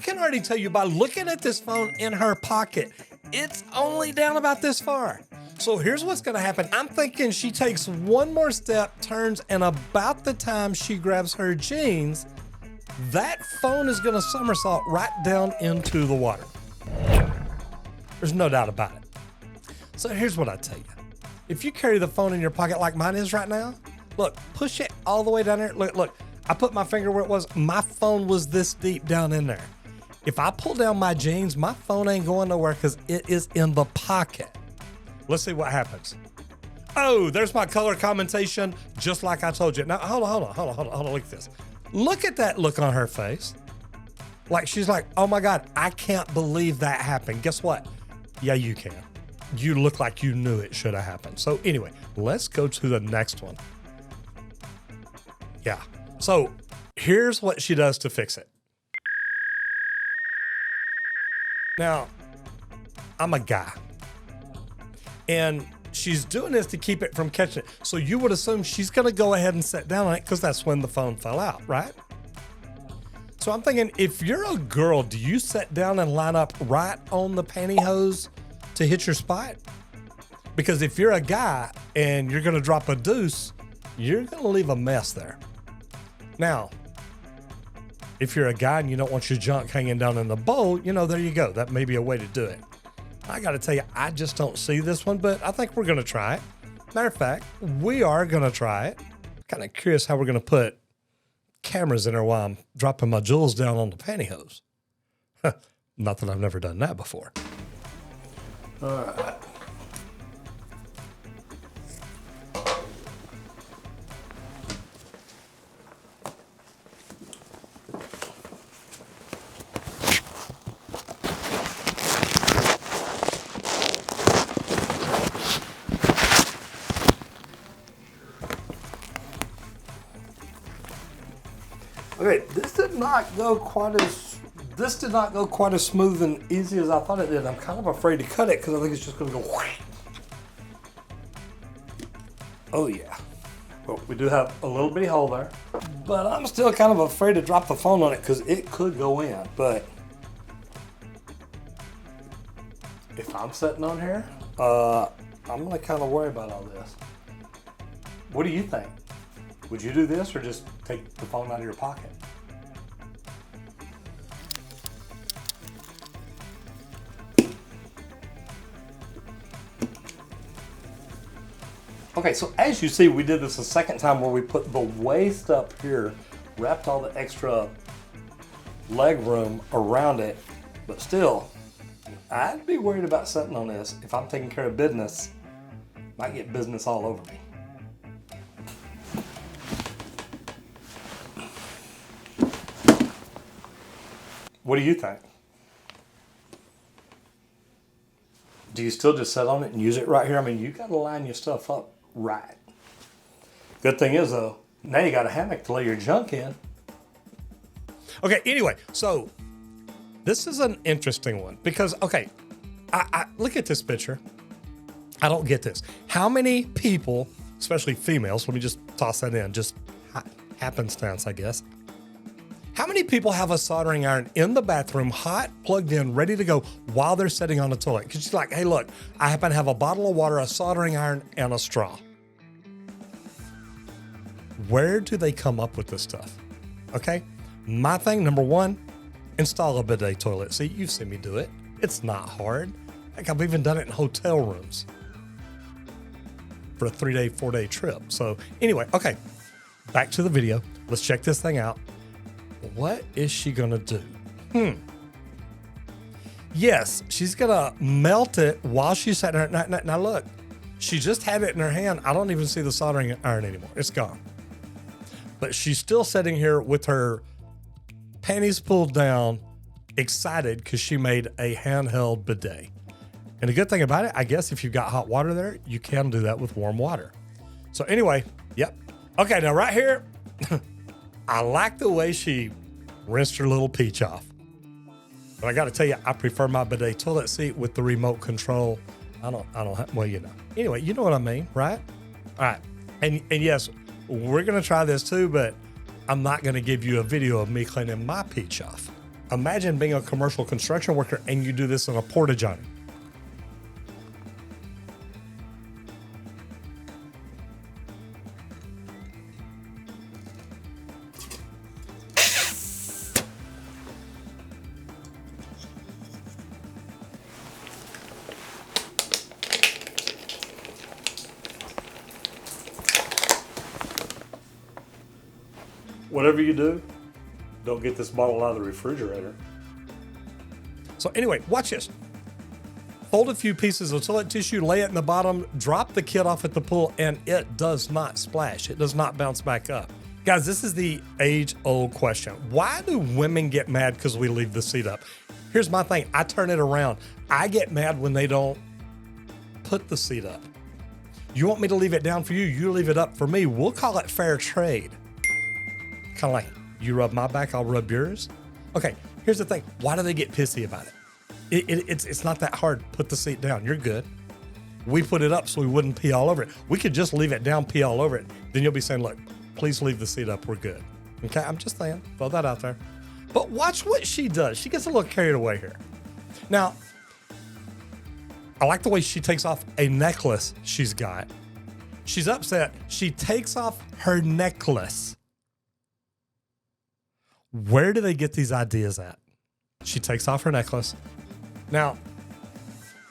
can already tell you by looking at this phone in her pocket, it's only down about this far. So here's what's gonna happen. I'm thinking she takes one more step, turns, and about the time she grabs her jeans, that phone is gonna somersault right down into the water. There's no doubt about it. So here's what I tell you. If you carry the phone in your pocket like mine is right now, look, push it all the way down there. Look, I put my finger where it was. My phone was this deep down in there. If I pull down my jeans, my phone ain't going nowhere because it is in the pocket. Let's see what happens. Oh, there's my color commentation, just like I told you. Now, hold on, look at this. Look at that look on her face. Like, she's like, oh my God, I can't believe that happened. Guess what? Yeah, you can. You look like you knew it should have happened. So anyway, let's go to the next one. Yeah. So here's what she does to fix it. Now, I'm a guy. And she's doing this to keep it from catching it. So you would assume she's going to go ahead and sit down on it because that's when the phone fell out, right? So I'm thinking, if you're a girl, do you sit down and line up right on the pantyhose to hit your spot? Because if you're a guy and you're going to drop a deuce, you're going to leave a mess there. Now, if you're a guy and you don't want your junk hanging down in the bowl, there you go. That may be a way to do it. I got to tell you, I just don't see this one, but I think we're going to try it. Matter of fact, we are going to try it. Kind of curious how we're going to put cameras in there while I'm dropping my jewels down on the pantyhose. Not that I've never done that before. All right. Okay, this did not go quite as smooth and easy as I thought it did. I'm kind of afraid to cut it because I think it's just going to go whoosh. Oh yeah. Well, we do have a little bitty hole there, but I'm still kind of afraid to drop the phone on it because it could go in. But if I'm sitting on here, I'm going to kind of worry about all this. What do you think? Would you do this or just take the phone out of your pocket? Okay, so as you see, we did this a second time where we put the waist up here, wrapped all the extra leg room around it, but still, I'd be worried about sitting on this. If I'm taking care of business, might get business all over me. What do you think? Do you still just sit on it and use it right here? I mean, you got to line your stuff up right. Good thing is, though, now you got a hammock to lay your junk in. Okay, anyway, so this is an interesting one because, okay, I look at this picture. I don't get this. How many people, especially females, let me just toss that in, just happenstance, I guess. How many people have a soldering iron in the bathroom, hot, plugged in, ready to go while they're sitting on the toilet? Because she's like, hey, look, I happen to have a bottle of water, a soldering iron, and a straw. Where do they come up with this stuff? Okay, my thing, number one, install a bidet toilet. See, you've seen me do it. It's not hard. Heck, I've even done it in hotel rooms for a 3-day, 4-day trip. So anyway, okay, back to the video. Let's check this thing out. What is she gonna do? Yes, she's gonna melt it while she's sitting there. Now look, she just had it in her hand. I don't even see the soldering iron anymore. It's gone. But she's still sitting here with her panties pulled down, excited because she made a handheld bidet. And the good thing about it, I guess if you've got hot water there, you can do that with warm water. So anyway, yep. Okay, now right here, I like the way she rinsed her little peach off. But I got to tell you, I prefer my bidet toilet seat with the remote control. I don't have, well, you know. Anyway, you know what I mean, right? All right. And yes, we're going to try this too, but I'm not going to give you a video of me cleaning my peach off. Imagine being a commercial construction worker and you do this in a porta-john. Whatever you do, don't get this bottle out of the refrigerator. So anyway, watch this. Fold a few pieces of toilet tissue, lay it in the bottom, drop the kid off at the pool, and it does not splash. It does not bounce back up. Guys, this is the age-old question. Why do women get mad because we leave the seat up? Here's my thing. I turn it around. I get mad when they don't put the seat up. You want me to leave it down for you, you leave it up for me. We'll call it fair trade. Kind of like, you rub my back, I'll rub yours. Okay, here's the thing. Why do they get pissy about it? It's not that hard. Put the seat down. You're good. We put it up so we wouldn't pee all over it. We could just leave it down, pee all over it. Then you'll be saying, look, please leave the seat up. We're good. Okay, I'm just saying. Throw that out there. But watch what she does. She gets a little carried away here. Now, I like the way she takes off a necklace she's got. She's upset. She takes off her necklace. Where do they get these ideas at? She takes off her necklace. Now,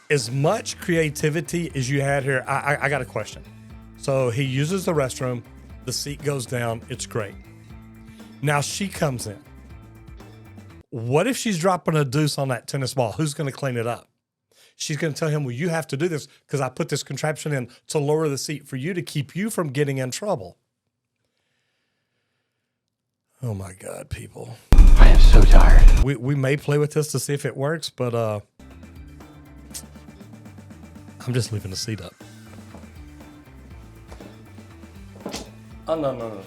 as much creativity as you had here, I got a question. So he uses the restroom, the seat goes down, it's great. Now she comes in. What if she's dropping a deuce on that tennis ball? Who's going to clean it up? She's going to tell him, well, you have to do this because I put this contraption in to lower the seat for you to keep you from getting in trouble. Oh my God, people. I am so tired. We may play with this to see if it works, but I'm just leaving the seat up. Oh, no.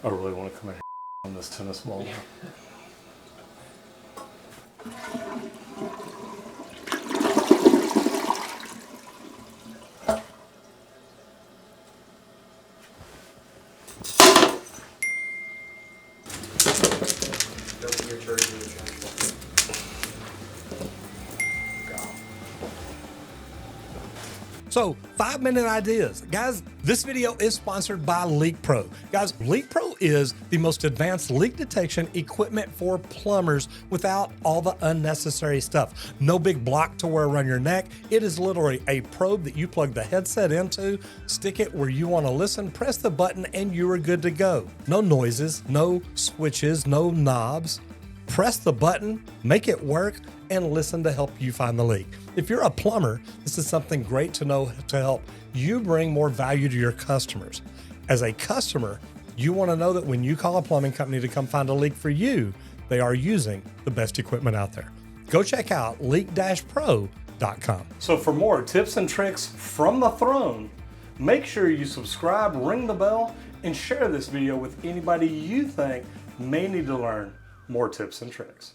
I really want to come in here on this tennis ball. So 5-minute ideas. Guys, this video is sponsored by Leak Pro. Guys, Leak Pro is the most advanced leak detection equipment for plumbers without all the unnecessary stuff. No big block to wear around your neck. It is literally a probe that you plug the headset into, stick it where you want to listen, press the button, and you are good to go. No noises, no switches, no knobs. Press the button, make it work, and listen to help you find the leak. If you're a plumber, this is something great to know to help you bring more value to your customers. As a customer, you want to know that when you call a plumbing company to come find a leak for you, they are using the best equipment out there. Go check out leak-pro.com. So for more tips and tricks from the throne, make sure you subscribe, ring the bell, and share this video with anybody you think may need to learn more tips and tricks.